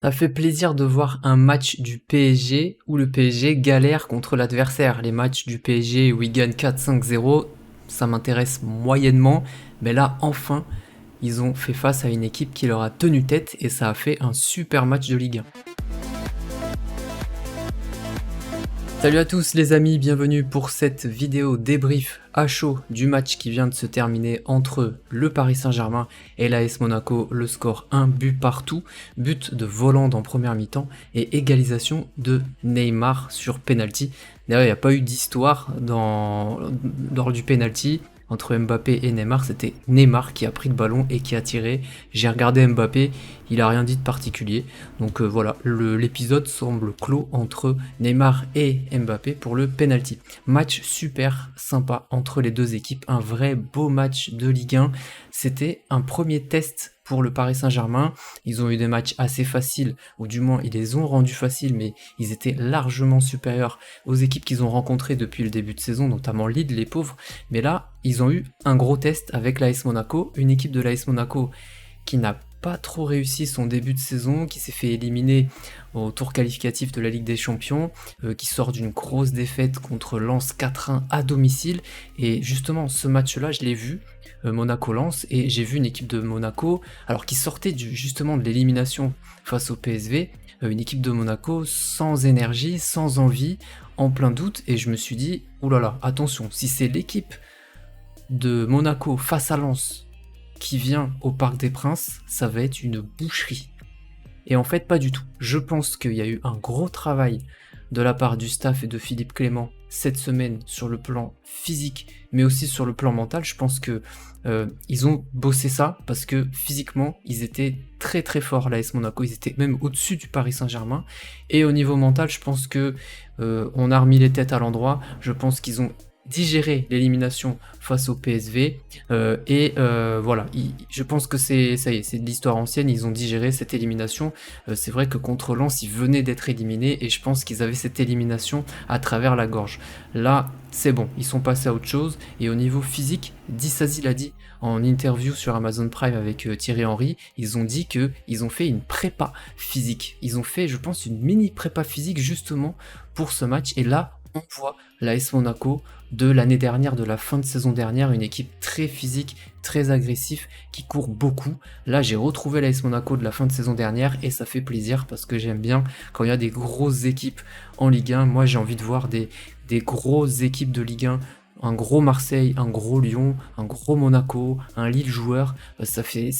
Ça fait plaisir de voir un match du PSG où le PSG galère contre l'adversaire. Les matchs du PSG où ils gagnent 4-5-0, ça m'intéresse moyennement. Mais là, enfin, ils ont fait face à une équipe qui leur a tenu tête et ça a fait un super match de Ligue 1. Salut à tous les amis, bienvenue pour cette vidéo débrief à chaud du match qui vient de se terminer entre le Paris Saint-Germain et l'AS Monaco. Le score 1 but partout, but de Volland en première mi-temps et égalisation de Neymar sur penalty. D'ailleurs, il n'y a pas eu d'histoire lors du penalty. Entre Mbappé et Neymar, c'était Neymar qui a pris le ballon et qui a tiré. J'ai regardé Mbappé, il a rien dit de particulier. Donc voilà, l'épisode semble clos entre Neymar et Mbappé pour le penalty. Match super sympa entre les deux équipes, un vrai beau match de Ligue 1. C'était un premier test pour le Paris Saint-Germain. Ils ont eu des matchs assez faciles, ou du moins ils les ont rendus faciles, mais ils étaient largement supérieurs aux équipes qu'ils ont rencontrées depuis le début de saison, notamment Lille, les pauvres. Mais là, ils ont eu un gros test avec l'AS Monaco, une équipe de l'AS Monaco qui n'a pas trop réussi son début de saison, qui s'est fait éliminer au tour qualificatif de la Ligue des Champions, qui sort d'une grosse défaite contre Lens 4-1 à domicile. Et justement, ce match-là, je l'ai vu, Monaco-Lens, et j'ai vu une équipe de Monaco, alors qui sortait justement de l'élimination face au PSV, une équipe de Monaco sans énergie, sans envie, en plein doute, et je me suis dit, oulala, attention, si c'est l'équipe de Monaco face à Lens qui vient au Parc des Princes, ça va être une boucherie. Et en fait, pas du tout. Je pense qu'il y a eu un gros travail de la part du staff et de Philippe Clément cette semaine sur le plan physique, mais aussi sur le plan mental. Je pense que ils ont bossé ça parce que physiquement, ils étaient très très forts, l'AS Monaco. Ils étaient même au-dessus du Paris Saint-Germain. Et au niveau mental, je pense que on a remis les têtes à l'endroit. Je pense qu'ils ont digérer l'élimination face au PSV voilà, je pense que ça y est, c'est de l'histoire ancienne, ils ont digéré cette élimination. C'est vrai que contre Lens, ils venaient d'être éliminés et je pense qu'ils avaient cette élimination à travers la gorge. Là, c'est bon, ils sont passés à autre chose et au niveau physique, Disasi l'a dit en interview sur Amazon Prime avec Thierry Henry, ils ont dit que ils ont fait une prépa physique. Ils ont fait, je pense, une mini prépa physique justement pour ce match et là, on voit l'AS Monaco de l'année dernière, de la fin de saison dernière, une équipe très physique, très agressif, qui court beaucoup. Là, j'ai retrouvé l'AS Monaco de la fin de saison dernière et ça fait plaisir parce que j'aime bien quand il y a des grosses équipes en Ligue 1. Moi, j'ai envie de voir des grosses équipes de Ligue 1. Un gros Marseille, un gros Lyon, un gros Monaco, un Lille joueur, c'est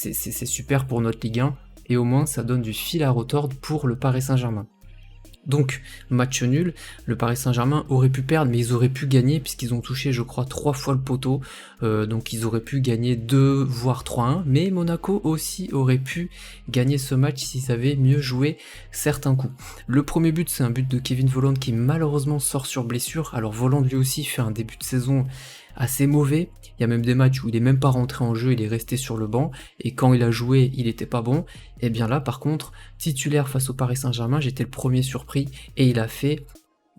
super pour notre Ligue 1 et au moins ça donne du fil à retordre pour le Paris Saint-Germain. Donc, match nul, le Paris Saint-Germain aurait pu perdre, mais ils auraient pu gagner, puisqu'ils ont touché, je crois, 3 fois le poteau, donc ils auraient pu gagner 2, voire 3-1, mais Monaco aussi aurait pu gagner ce match s'ils avaient mieux joué certains coups. Le premier but, c'est un but de Kevin Volland qui malheureusement sort sur blessure, alors Volland lui aussi fait un début de saison assez mauvais, il y a même des matchs où il est même pas rentré en jeu, il est resté sur le banc, et quand il a joué, il était pas bon, et bien là par contre, titulaire face au Paris Saint-Germain, j'étais le premier surpris, et il a fait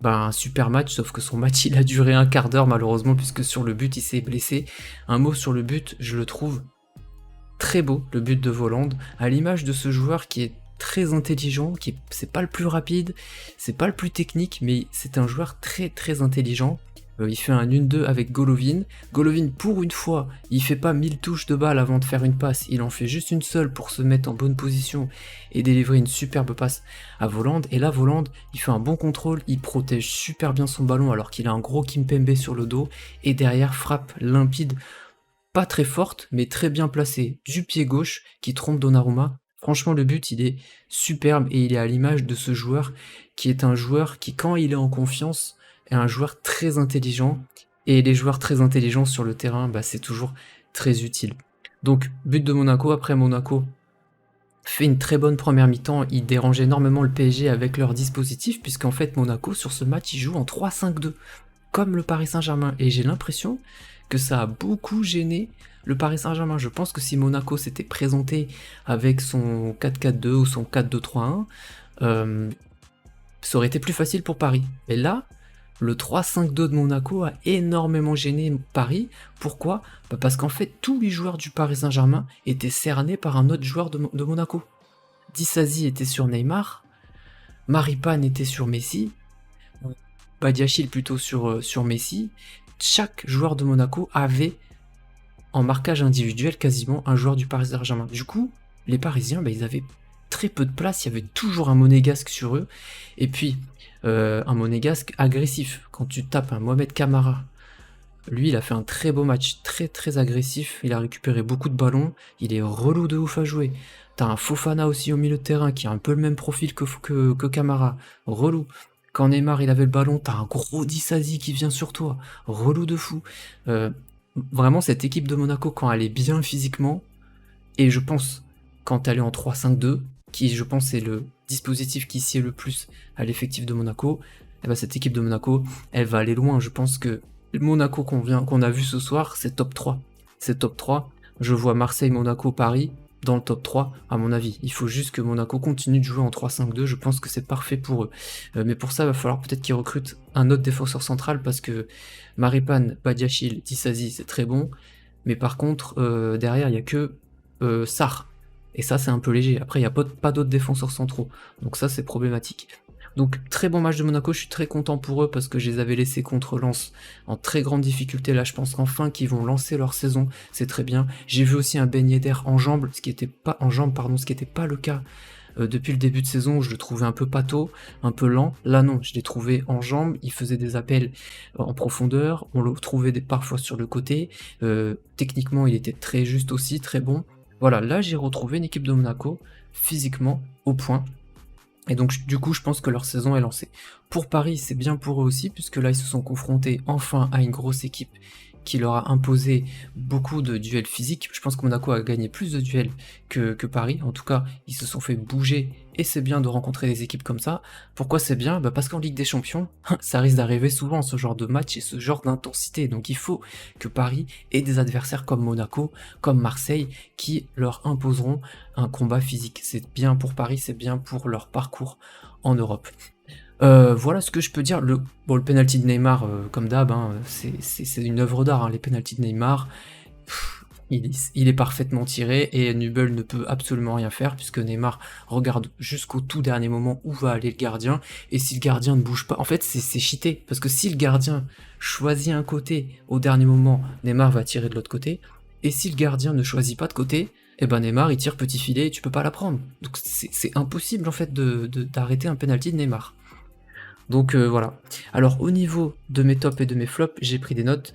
un super match, sauf que son match il a duré un quart d'heure malheureusement, puisque sur le but il s'est blessé. Un mot sur le but, je le trouve très beau, le but de Volland, à l'image de ce joueur qui est très intelligent, c'est pas le plus rapide, c'est pas le plus technique, mais c'est un joueur très très intelligent. Il fait un 1-2 avec Golovin. Golovin, pour une fois, il fait pas 1000 touches de balle avant de faire une passe, il en fait juste une seule pour se mettre en bonne position et délivrer une superbe passe à Volland. Et là, Volland, il fait un bon contrôle, il protège super bien son ballon alors qu'il a un gros Kimpembe sur le dos, et derrière, frappe limpide, pas très forte, mais très bien placée, du pied gauche, qui trompe Donnarumma. Franchement, le but, il est superbe et il est à l'image de ce joueur qui est un joueur qui, quand il est en confiance, est un joueur très intelligent, et les joueurs très intelligents sur le terrain, c'est toujours très utile. Donc, but de Monaco. Après, Monaco fait une très bonne première mi-temps, ils dérangent énormément le PSG avec leur dispositif, puisqu'en fait, Monaco, sur ce match, il joue en 3-5-2, comme le Paris Saint-Germain, et j'ai l'impression que ça a beaucoup gêné le Paris Saint-Germain. Je pense que si Monaco s'était présenté avec son 4-4-2 ou son 4-2-3-1, ça aurait été plus facile pour Paris. Mais là, le 3-5-2 de Monaco a énormément gêné Paris. Pourquoi ? Parce qu'en fait, tous les joueurs du Paris Saint-Germain étaient cernés par un autre joueur de Monaco. Disasi était sur Neymar, Maripane était sur Messi, Badiachil plutôt sur Messi. Chaque joueur de Monaco avait en marquage individuel quasiment un joueur du Paris Saint-Germain. Du coup, les Parisiens, ils avaient très peu de place, il y avait toujours un monégasque sur eux, et puis un monégasque agressif. Quand tu tapes un Mohamed Camara, lui il a fait un très beau match, très très agressif, il a récupéré beaucoup de ballons, il est relou de ouf à jouer. T'as un Fofana aussi au milieu de terrain qui a un peu le même profil que Camara, relou. Quand Neymar il avait le ballon, t'as un gros Disasi qui vient sur toi, relou de fou. Vraiment cette équipe de Monaco quand elle est bien physiquement, et je pense quand elle est en 3-5-2, qui je pense est le dispositif qui sied le plus à l'effectif de Monaco, et ben cette équipe de Monaco, elle va aller loin. Je pense que Monaco qu'on a vu ce soir, c'est top 3. C'est top 3. Je vois Marseille, Monaco, Paris dans le top 3, à mon avis. Il faut juste que Monaco continue de jouer en 3-5-2, je pense que c'est parfait pour eux. Mais pour ça, il va falloir peut-être qu'ils recrutent un autre défenseur central, parce que Maripane, Badiachil, Disasi, c'est très bon, mais par contre, derrière, il n'y a que Sarr. Et ça, c'est un peu léger. Après, il n'y a pas d'autres défenseurs centraux. Donc ça, c'est problématique. Donc, très bon match de Monaco. Je suis très content pour eux parce que je les avais laissés contre Lens en très grande difficulté. Là, je pense qu'enfin qu'ils vont lancer leur saison. C'est très bien. J'ai vu aussi un Ben Yedder en jambes, ce qui n'était pas le cas depuis le début de saison où je le trouvais un peu pâteau, un peu lent. Là non, je l'ai trouvé en jambes, il faisait des appels en profondeur, on le trouvait parfois sur le côté, techniquement il était très juste aussi, très bon. Voilà, là j'ai retrouvé une équipe de Monaco physiquement au point. Et donc du coup je pense que leur saison est lancée. Pour Paris c'est bien pour eux aussi, puisque là ils se sont confrontés enfin à une grosse équipe qui leur a imposé beaucoup de duels physiques. Je pense que Monaco a gagné plus de duels que Paris. En tout cas, ils se sont fait bouger et c'est bien de rencontrer des équipes comme ça. Pourquoi c'est bien? Parce qu'en Ligue des Champions, ça risque d'arriver souvent ce genre de match et ce genre d'intensité. Donc il faut que Paris ait des adversaires comme Monaco, comme Marseille, qui leur imposeront un combat physique. C'est bien pour Paris, c'est bien pour leur parcours en Europe. Voilà ce que je peux dire. Le penalty de Neymar, comme d'hab, hein, c'est une œuvre d'art, hein, les penalties de Neymar. Il est parfaitement tiré et Nubel ne peut absolument rien faire puisque Neymar regarde jusqu'au tout dernier moment où va aller le gardien, et si le gardien ne bouge pas, en fait c'est cheaté, parce que si le gardien choisit un côté au dernier moment, Neymar va tirer de l'autre côté, et si le gardien ne choisit pas de côté, et ben Neymar il tire petit filet et tu peux pas la prendre. Donc c'est impossible en fait d'arrêter un penalty de Neymar. Donc voilà. Alors au niveau de mes tops et de mes flops, j'ai pris des notes.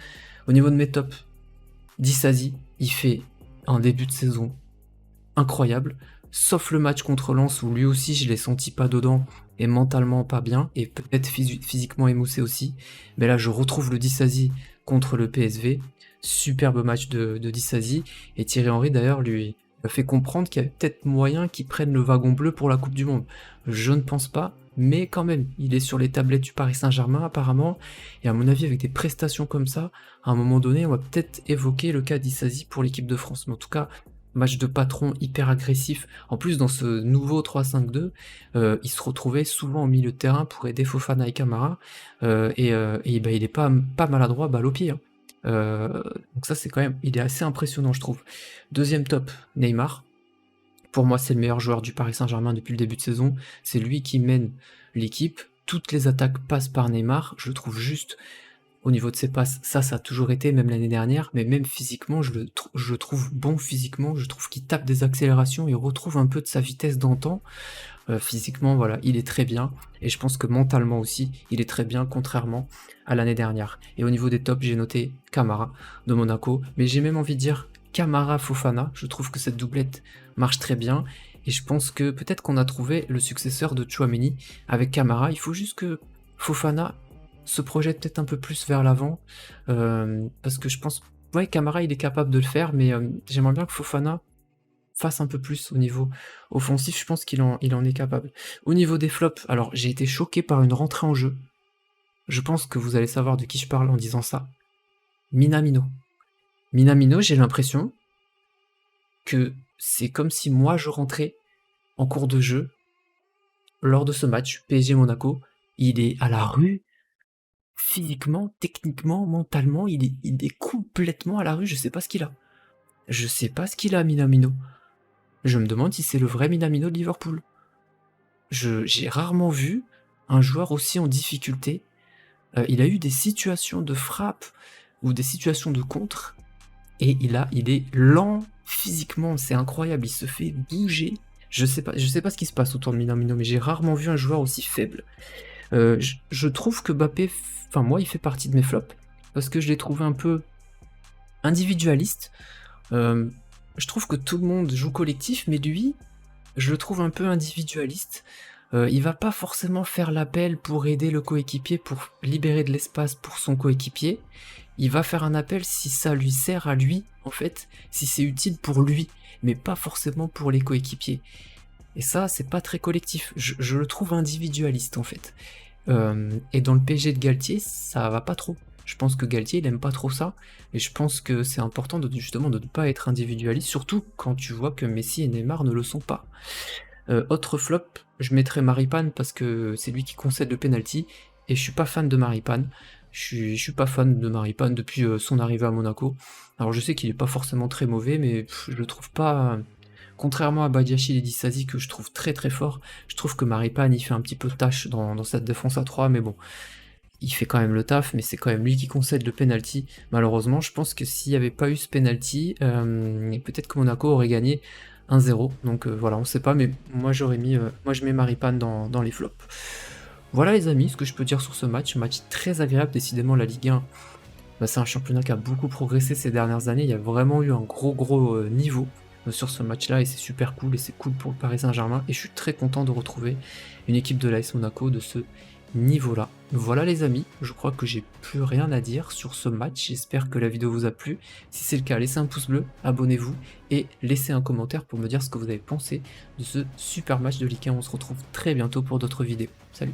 Au niveau de mes tops, Disasi, il fait un début de saison incroyable, sauf le match contre Lens où lui aussi je l'ai senti pas dedans et mentalement pas bien, et peut-être physiquement émoussé aussi. Mais là je retrouve le Disasi contre le PSV, superbe match de Disasi, et Thierry Henry d'ailleurs lui a fait comprendre qu'il y avait peut-être moyen qu'il prenne le wagon bleu pour la Coupe du Monde. Je ne pense pas, mais quand même, il est sur les tablettes du Paris Saint-Germain apparemment, et à mon avis avec des prestations comme ça, à un moment donné on va peut-être évoquer le cas d'Isasi pour l'équipe de France. Mais en tout cas, match de patron hyper agressif. En plus, dans ce nouveau 3-5-2, il se retrouvait souvent au milieu de terrain pour aider Fofana et Camara, il est pas maladroit, balle au pied, hein. Donc ça, c'est quand même, il est assez impressionnant, je trouve. Deuxième top, Neymar. Pour moi, c'est le meilleur joueur du Paris Saint-Germain depuis le début de saison. C'est lui qui mène l'équipe. Toutes les attaques passent par Neymar. Je le trouve juste au niveau de ses passes. Ça a toujours été, même l'année dernière. Mais même physiquement, je le trouve bon physiquement. Je trouve qu'il tape des accélérations. Il retrouve un peu de sa vitesse d'antan. Physiquement, voilà, il est très bien. Et je pense que mentalement aussi, il est très bien, contrairement à l'année dernière. Et au niveau des tops, j'ai noté Camara de Monaco. Mais j'ai même envie de dire Camara-Fofana. Je trouve que cette doublette marche très bien. Et je pense que peut-être qu'on a trouvé le successeur de Tchouaméni avec Camara. Il faut juste que Fofana se projette peut-être un peu plus vers l'avant. Parce que je pense... Ouais, Camara, il est capable de le faire, mais j'aimerais bien que Fofana fasse un peu plus au niveau offensif. Je pense qu'il en est capable. Au niveau des flops, alors j'ai été choqué par une rentrée en jeu. Je pense que vous allez savoir de qui je parle en disant ça. Minamino. Minamino, j'ai l'impression que c'est comme si moi je rentrais en cours de jeu lors de ce match PSG Monaco. Il est à la rue, physiquement, techniquement, mentalement, il est complètement à la rue. Je sais pas ce qu'il a. Je sais pas ce qu'il a, Minamino. je me demande si c'est le vrai Minamino de Liverpool. J'ai rarement vu un joueur aussi en difficulté. Il a eu des situations de frappe ou des situations de contre, et il est lent physiquement, c'est incroyable, il se fait bouger. Je sais pas ce qui se passe autour de Minamino, mais j'ai rarement vu un joueur aussi faible. Je trouve que Mbappé, enfin moi, il fait partie de mes flops, parce que je l'ai trouvé un peu individualiste. Je trouve que tout le monde joue collectif, mais lui, je le trouve un peu individualiste. Il va pas forcément faire l'appel pour aider le coéquipier, pour libérer de l'espace pour son coéquipier. Il va faire un appel si ça lui sert à lui, en fait, si c'est utile pour lui, mais pas forcément pour les coéquipiers. Et ça, c'est pas très collectif. Je le trouve individualiste, en fait. Et dans le PSG de Galtier, ça va pas trop. Je pense que Galtier, il aime pas trop ça, et je pense que c'est important justement de ne pas être individualiste, surtout quand tu vois que Messi et Neymar ne le sont pas. Autre flop, je mettrais Maripane parce que c'est lui qui concède le penalty, et je suis pas fan de Maripane. Je suis pas fan de Maripane depuis son arrivée à Monaco. Alors je sais qu'il est pas forcément très mauvais, mais je le trouve pas... Contrairement à Badiachil et Disasi que je trouve très très fort, je trouve que Maripane il fait un petit peu tâche dans cette défense à 3, mais bon, il fait quand même le taf, mais c'est quand même lui qui concède le penalty. Malheureusement, je pense que s'il n'y avait pas eu ce penalty, peut-être que Monaco aurait gagné 1-0. Donc voilà, on sait pas, mais moi j'aurais mis, moi je mets Maripane dans les flops. Voilà les amis, ce que je peux dire sur ce match. Match très agréable, décidément la Ligue 1. Bah, c'est un championnat qui a beaucoup progressé ces dernières années. Il y a vraiment eu un gros niveau sur ce match-là, et c'est super cool, et c'est cool pour le Paris Saint-Germain, et je suis très content de retrouver une équipe de l'AS Monaco de ce niveau-là. Voilà les amis, je crois que j'ai plus rien à dire sur ce match, j'espère que la vidéo vous a plu. Si c'est le cas, laissez un pouce bleu, abonnez-vous, et laissez un commentaire pour me dire ce que vous avez pensé de ce super match de Ligue 1. On se retrouve très bientôt pour d'autres vidéos. Salut!